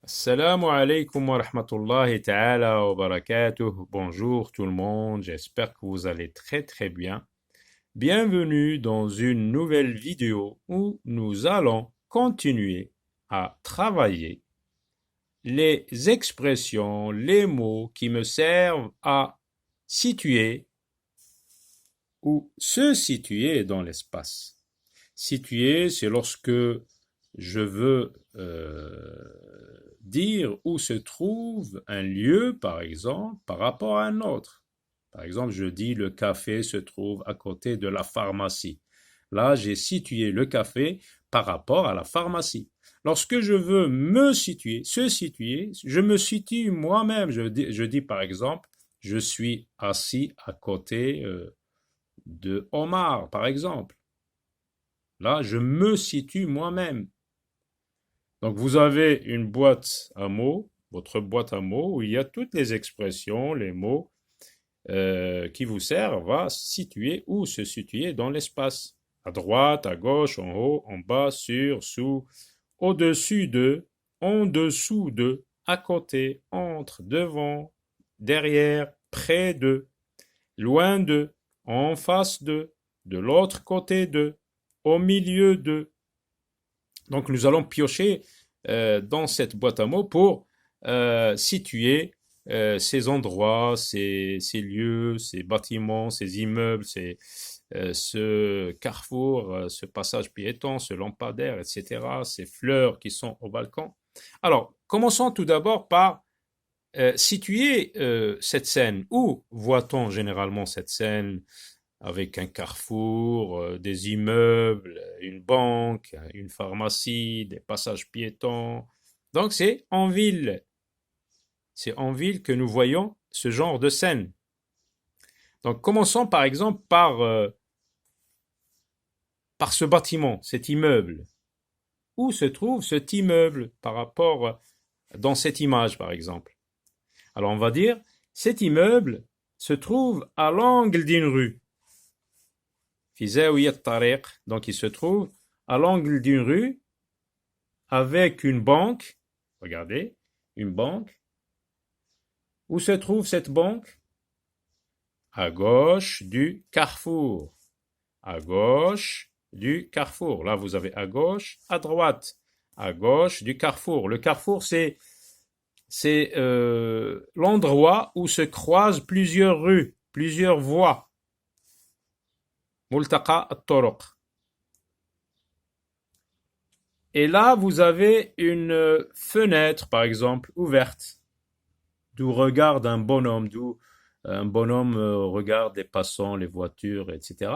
Assalamu alaikum wa rahmatullahi ta'ala wa barakatuh. Bonjour tout le monde, j'espère que vous allez très très bien. Bienvenue dans une nouvelle vidéo où nous allons continuer à travailler les expressions, les mots qui me servent à situer ou se situer dans l'espace. Situer, c'est lorsque je veux dire où se trouve un lieu, par exemple, par rapport à un autre. Par exemple, je dis le café se trouve à côté de la pharmacie. Là, j'ai situé le café par rapport à la pharmacie. Lorsque je veux me situer, se situer, je me situe moi-même. Je dis par exemple, je suis assis à côté de Omar, par exemple. Là, je me situe moi-même. Donc, vous avez une boîte à mots, votre boîte à mots, où il y a toutes les expressions, les mots qui vous servent à situer ou se situer dans l'espace. À droite, à gauche, en haut, en bas, sur, sous, au-dessus de, en dessous de, à côté, entre, devant, derrière, près de, loin de, en face de l'autre côté de, au milieu de. Donc nous allons piocher dans cette boîte à mots pour situer ces endroits, ces lieux, ces bâtiments, ces immeubles, ce carrefour, ce passage piéton, ce lampadaire, etc., ces fleurs qui sont au balcon. Alors, commençons tout d'abord par situer cette scène. Où voit-on généralement cette scène avec un carrefour, des immeubles, une banque, une pharmacie, des passages piétons? Donc c'est en ville. C'est en ville que nous voyons ce genre de scène. Donc commençons par exemple par ce bâtiment, cet immeuble. Où se trouve cet immeuble par rapport dans cette image par exemple? Alors on va dire, cet immeuble se trouve à l'angle d'une rue. Donc il se trouve à l'angle d'une rue avec une banque. Regardez, une banque. Où se trouve cette banque? À gauche du carrefour. À gauche du carrefour. Là, vous avez à gauche, à droite. À gauche du carrefour. Le carrefour, c'est l'endroit où se croisent plusieurs rues, plusieurs voies. Multaqa at-turuq. Et là, vous avez une fenêtre, par exemple, ouverte, d'où regarde un bonhomme, d'où un bonhomme regarde les passants, les voitures, etc.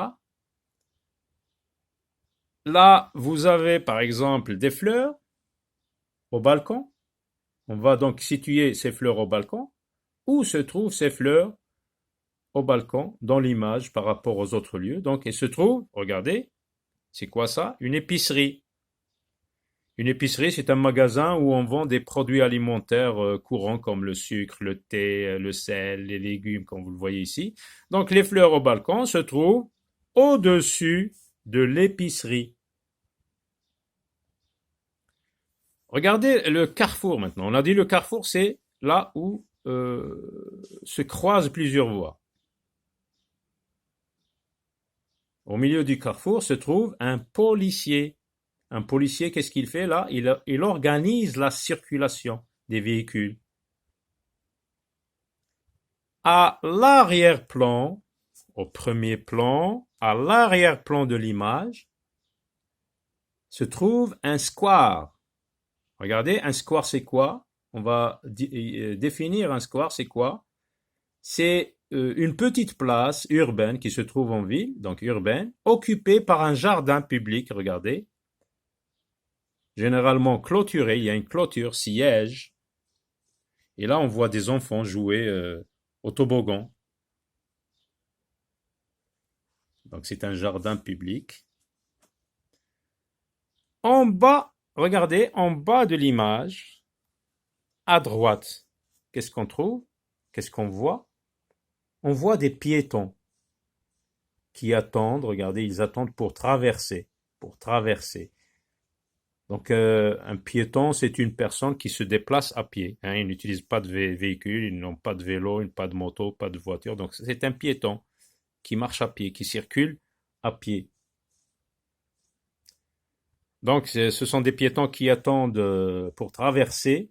Là, vous avez, par exemple, des fleurs au balcon. On va donc situer ces fleurs au balcon. Où se trouvent ces fleurs au balcon, dans l'image, par rapport aux autres lieux? Donc, elles se trouvent, regardez, c'est quoi ça? Une épicerie. Une épicerie, c'est un magasin où on vend des produits alimentaires courants comme le sucre, le thé, le sel, les légumes, comme vous le voyez ici. Donc les fleurs au balcon se trouvent au-dessus de l'épicerie. Regardez le carrefour maintenant. On a dit le carrefour, c'est là où se croisent plusieurs voies. Au milieu du carrefour se trouve un policier. Un policier, qu'est-ce qu'il fait là? Il organise la circulation des véhicules. À l'arrière-plan, au premier plan, à l'arrière-plan de l'image, se trouve un square. Regardez, un square, c'est quoi? On va définir un square, c'est quoi? C'est une petite place urbaine qui se trouve en ville, donc urbaine, occupée par un jardin public, regardez, généralement clôturé, il y a une clôture, siège, et là on voit des enfants jouer au toboggan. Donc c'est un jardin public. En bas, regardez, en bas de l'image, à droite, qu'est-ce qu'on trouve? Qu'est-ce qu'on voit? On voit des piétons qui attendent, regardez, ils attendent pour traverser, pour traverser. Donc, un piéton, c'est une personne qui se déplace à pied, hein. Ils n'utilisent pas de véhicule, ils n'ont pas de vélo, pas de moto, pas de voiture. Donc, c'est un piéton qui marche à pied, qui circule à pied. Donc, ce sont des piétons qui attendent pour traverser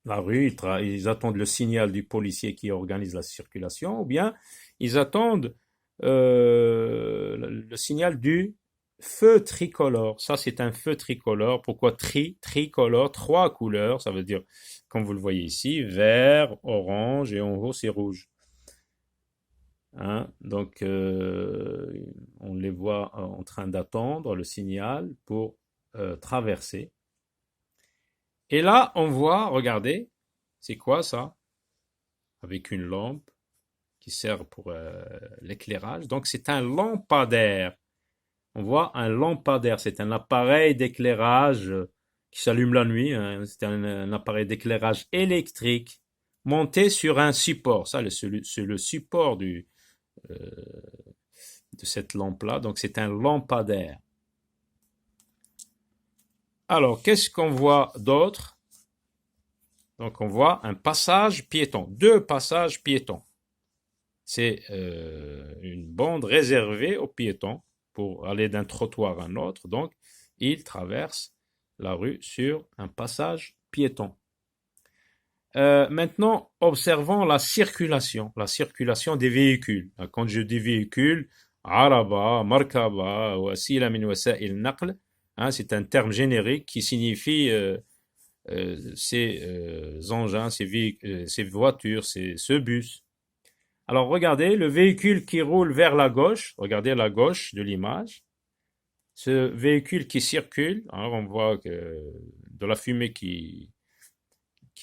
la rue, ils attendent le signal du policier qui organise la circulation, ou bien ils attendent le signal du feu tricolore. Ça, c'est un feu tricolore. Pourquoi tricolore? Trois couleurs, ça veut dire, comme vous le voyez ici, vert, orange et en haut, c'est rouge. Hein? Donc, on les voit en train d'attendre le signal pour traverser. Et là, on voit, regardez, c'est quoi ça? Avec une lampe qui sert pour l'éclairage. Donc, c'est un lampadaire. On voit un lampadaire, c'est un appareil d'éclairage qui s'allume la nuit, hein. C'est un appareil d'éclairage électrique monté sur un support. Ça, c'est le support de cette lampe-là. Donc, c'est un lampadaire. Alors, qu'est-ce qu'on voit d'autre? Donc, on voit un passage piéton, deux passages piétons. C'est une bande réservée aux piétons pour aller d'un trottoir à un autre. Donc, ils traversent la rue sur un passage piéton. Maintenant, observons la circulation des véhicules. Quand je dis véhicule, araba, markaba, wasila min wasa'il naql, c'est un terme générique qui signifie ces engins, ces voitures, ce bus. Alors regardez, le véhicule qui roule vers la gauche, regardez à la gauche de l'image, ce véhicule qui circule, alors on voit de la fumée qui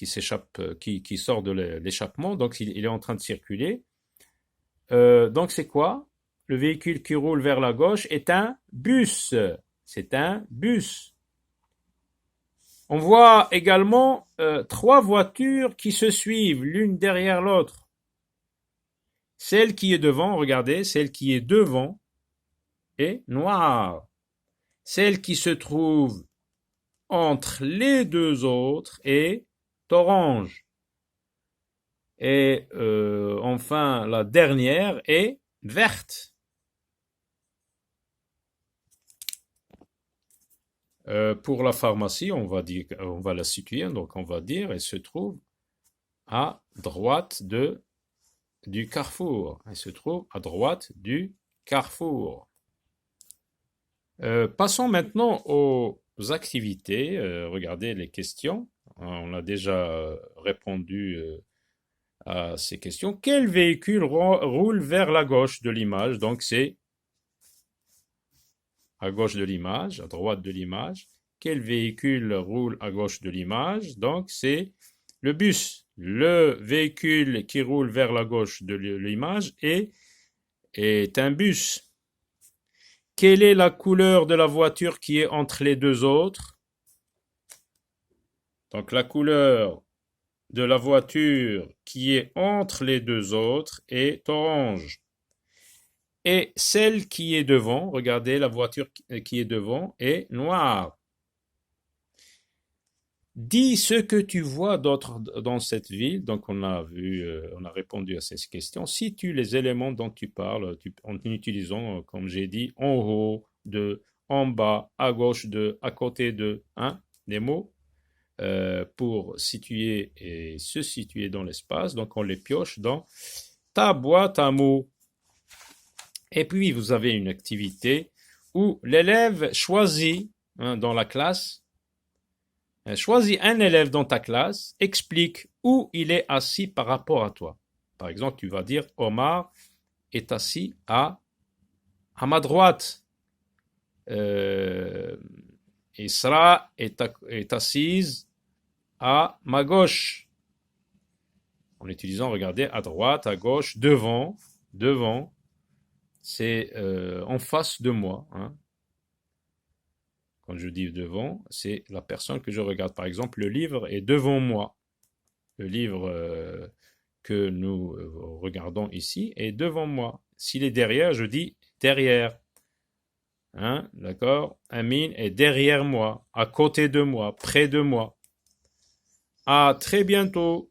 s'échappe, qui sort de l'échappement, donc il est en train de circuler. Donc c'est quoi? Le véhicule qui roule vers la gauche est un bus. C'est un bus. On voit également trois voitures qui se suivent l'une derrière l'autre. Celle qui est devant, regardez, celle qui est devant est noire. Celle qui se trouve entre les deux autres est orange. Et enfin, la dernière est verte. Pour la pharmacie, on va la situer, donc on va dire, elle se trouve à droite du carrefour. Elle se trouve à droite du carrefour. Passons maintenant aux activités. Regardez les questions. On a déjà répondu à ces questions. Quel véhicule roule vers la gauche de l'image? Donc c'est à gauche de l'image, à droite de l'image. Quel véhicule roule à gauche de l'image? Donc c'est le bus. Le véhicule qui roule vers la gauche de l'image est un bus. Quelle est la couleur de la voiture qui est entre les deux autres? Donc la couleur de la voiture qui est entre les deux autres est orange. Et celle qui est devant, regardez la voiture qui est devant, est noire. Dis ce que tu vois d'autre dans cette ville. Donc on a répondu à ces questions. Situe les éléments dont tu parles en utilisant, comme j'ai dit, en haut de, en bas, à gauche de, à côté de, des mots pour situer et se situer dans l'espace. Donc on les pioche dans ta boîte à mots. Et puis vous avez une activité où l'élève choisit dans la classe. Choisis un élève dans ta classe, explique où il est assis par rapport à toi. Par exemple, tu vas dire Omar est assis à ma droite. Isra est assise à ma gauche. En utilisant, regardez, à droite, à gauche, devant, c'est en face de moi. Quand je dis devant, c'est la personne que je regarde. Par exemple, le livre est devant moi. Le livre que nous regardons ici est devant moi. S'il est derrière, je dis derrière. Hein, d'accord? Amin est derrière moi, à côté de moi, près de moi. À très bientôt.